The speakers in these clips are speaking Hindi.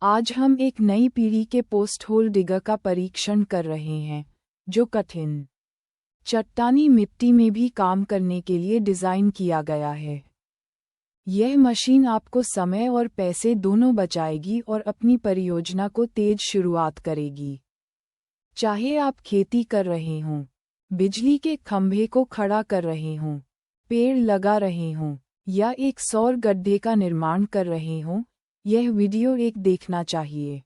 आज हम एक नई पीढ़ी के पोस्ट होल डिगर का परीक्षण कर रहे हैं, जो कठिन चट्टानी मिट्टी में भी काम करने के लिए डिज़ाइन किया गया है। यह मशीन आपको समय और पैसे दोनों बचाएगी और अपनी परियोजना को तेज शुरुआत करेगी। चाहे आप खेती कर रहे हों, बिजली के खंभे को खड़ा कर रहे हों, पेड़ लगा रहे हों, या एक सौर गड्ढे का निर्माण कर रहे हों, यह वीडियो एक देखना चाहिए।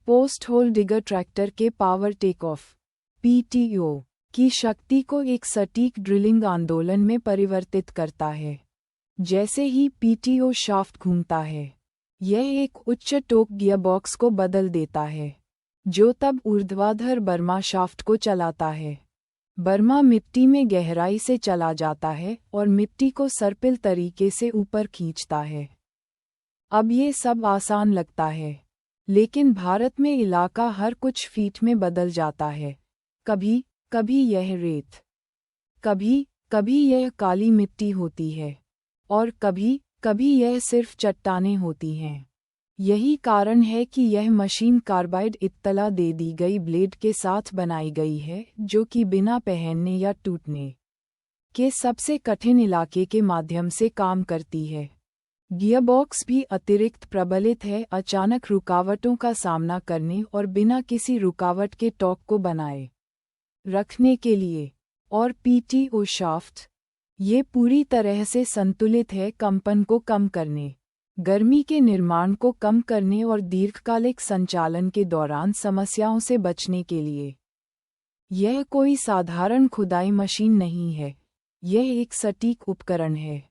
पोस्ट होल डिगर ट्रैक्टर के पावर टेक ऑफ (PTO) की शक्ति को एक सटीक ड्रिलिंग आंदोलन में परिवर्तित करता है। जैसे ही PTO शाफ्ट घूमता है, यह एक उच्च टोक गियरबॉक्स को बदल देता है, जो तब ऊर्ध्वाधर बर्मा शाफ्ट को चलाता है। बर्मा मिट्टी में गहराई से चला जाता है और मिट्टी को सर्पिल तरीके से ऊपर खींचता है। अब ये सब आसान लगता है, लेकिन भारत में इलाका हर कुछ फीट में बदल जाता है। कभी कभी यह रेत, कभी कभी यह काली मिट्टी होती है, और कभी कभी यह सिर्फ चट्टानें होती हैं। यही कारण है कि यह मशीन कार्बाइड इत्तला दे दी गई ब्लेड के साथ बनाई गई है, जो कि बिना पहनने या टूटने के सबसे कठिन इलाके के माध्यम से काम करती है। गियरबॉक्स भी अतिरिक्त प्रबलित है, अचानक रुकावटों का सामना करने और बिना किसी रुकावट के टॉर्क को बनाए रखने के लिए। और PTO शाफ्ट, ये पूरी तरह से संतुलित है, कंपन को कम करने, गर्मी के निर्माण को कम करने और दीर्घकालिक संचालन के दौरान समस्याओं से बचने के लिए। यह कोई साधारण खुदाई मशीन नहीं है, यह एक सटीक उपकरण है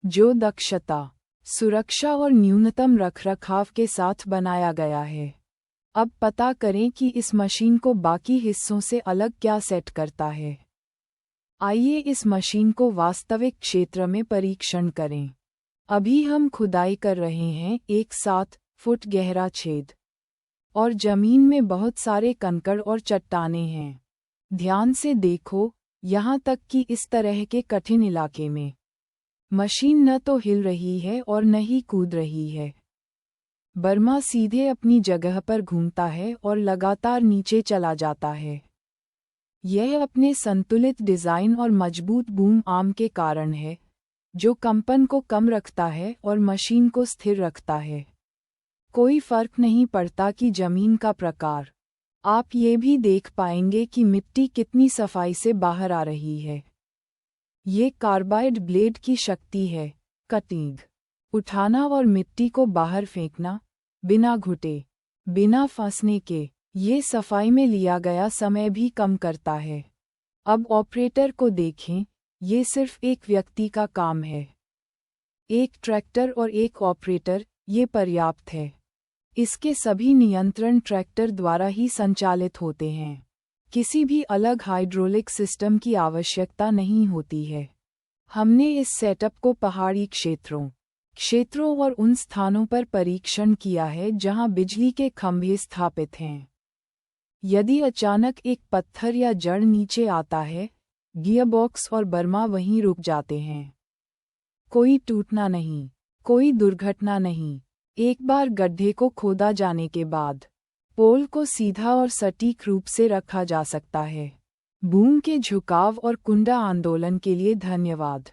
जो दक्षता, सुरक्षा और न्यूनतम रखरखाव के साथ बनाया गया है। अब पता करें कि इस मशीन को बाकी हिस्सों से अलग क्या सेट करता है। आइए इस मशीन को वास्तविक क्षेत्र में परीक्षण करें। अभी हम खुदाई कर रहे हैं एक 7 फुट गहरा छेद, और जमीन में बहुत सारे कंकड़ और चट्टानें हैं। ध्यान से देखो, यहाँ तक कि इस तरह के कठिन इलाके में मशीन न तो हिल रही है और न ही कूद रही है। बर्मा सीधे अपनी जगह पर घूमता है और लगातार नीचे चला जाता है। यह अपने संतुलित डिज़ाइन और मजबूत बूम आर्म के कारण है, जो कंपन को कम रखता है और मशीन को स्थिर रखता है। कोई फर्क नहीं पड़ता कि जमीन का प्रकार। आप ये भी देख पाएंगे कि मिट्टी कितनी सफाई से बाहर आ रही है। ये कार्बाइड ब्लेड की शक्ति है, कटिंग, उठाना और मिट्टी को बाहर फेंकना, बिना घुटे, बिना फंसने के। ये सफाई में लिया गया समय भी कम करता है। अब ऑपरेटर को देखें, ये सिर्फ एक व्यक्ति का काम है। एक ट्रैक्टर और एक ऑपरेटर, ये पर्याप्त है। इसके सभी नियंत्रण ट्रैक्टर द्वारा ही संचालित होते हैं। किसी भी अलग हाइड्रोलिक सिस्टम की आवश्यकता नहीं होती है। हमने इस सेटअप को पहाड़ी क्षेत्रों और उन स्थानों पर परीक्षण किया है जहां बिजली के खंभे स्थापित हैं। यदि अचानक एक पत्थर या जड़ नीचे आता है, गियरबॉक्स और बर्मा वहीं रुक जाते हैं। कोई टूटना नहीं, कोई दुर्घटना नहीं। एक बार गड्ढे को खोदा जाने के बाद, पोल को सीधा और सटीक रूप से रखा जा सकता है। बूम के झुकाव और कुंडा आंदोलन के लिए धन्यवाद।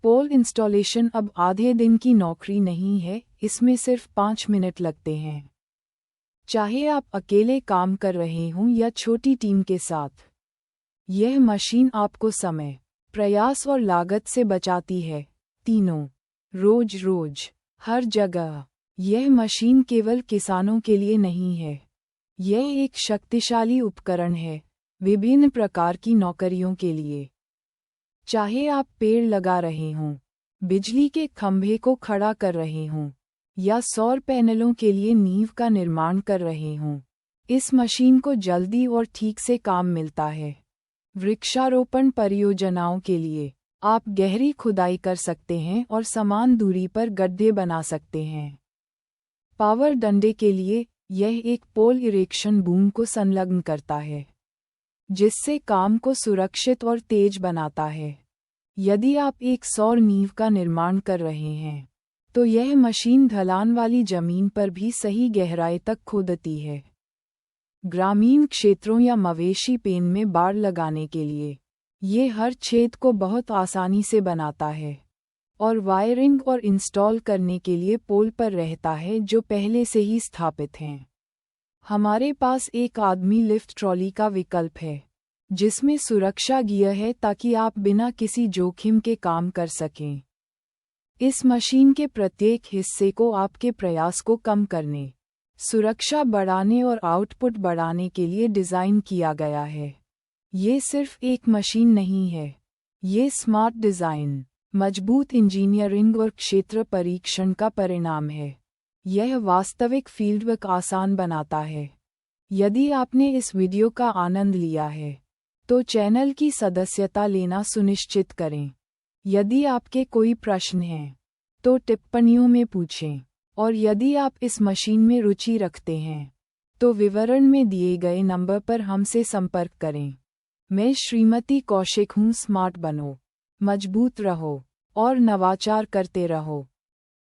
पोल इंस्टॉलेशन अब आधे दिन की नौकरी नहीं है, इसमें सिर्फ 5 मिनट लगते हैं। चाहे आप अकेले काम कर रहे हों या छोटी टीम के साथ, यह मशीन आपको समय, प्रयास और लागत से बचाती है, तीनों, रोज हर जगह। यह मशीन केवल किसानों के लिए नहीं है, यह एक शक्तिशाली उपकरण है विभिन्न प्रकार की नौकरियों के लिए। चाहे आप पेड़ लगा रहे हों, बिजली के खंभे को खड़ा कर रहे हों, या सौर पैनलों के लिए नींव का निर्माण कर रहे हों, इस मशीन को जल्दी और ठीक से काम मिलता है। वृक्षारोपण परियोजनाओं के लिए आप गहरी खुदाई कर सकते हैं और समान दूरी पर गड्ढे बना सकते हैं। पावर डंडे के लिए यह एक पोल इरेक्शन बूम को संलग्न करता है, जिससे काम को सुरक्षित और तेज बनाता है। यदि आप एक सौर नींव का निर्माण कर रहे हैं, तो यह मशीन ढलान वाली जमीन पर भी सही गहराई तक खोदती है। ग्रामीण क्षेत्रों या मवेशी पेन में बाड़ लगाने के लिए ये हर छेद को बहुत आसानी से बनाता है और वायरिंग और इंस्टॉल करने के लिए पोल पर रहता है जो पहले से ही स्थापित हैं। हमारे पास एक आदमी लिफ्ट ट्रॉली का विकल्प है जिसमें सुरक्षा गियर है ताकि आप बिना किसी जोखिम के काम कर सकें। इस मशीन के प्रत्येक हिस्से को आपके प्रयास को कम करने, सुरक्षा बढ़ाने और आउटपुट बढ़ाने के लिए डिज़ाइन किया गया है। ये सिर्फ एक मशीन नहीं है, ये स्मार्ट डिज़ाइन, मजबूत इंजीनियरिंग और क्षेत्र परीक्षण का परिणाम है। यह वास्तविक फील्डवर्क आसान बनाता है। यदि आपने इस वीडियो का आनंद लिया है तो चैनल की सदस्यता लेना सुनिश्चित करें। यदि आपके कोई प्रश्न हैं तो टिप्पणियों में पूछें, और यदि आप इस मशीन में रुचि रखते हैं तो विवरण में दिए गए नंबर पर हमसे संपर्क करें। मैं श्रीमती कौशिक हूँ। स्मार्ट बनो, मजबूत रहो और नवाचार करते रहो।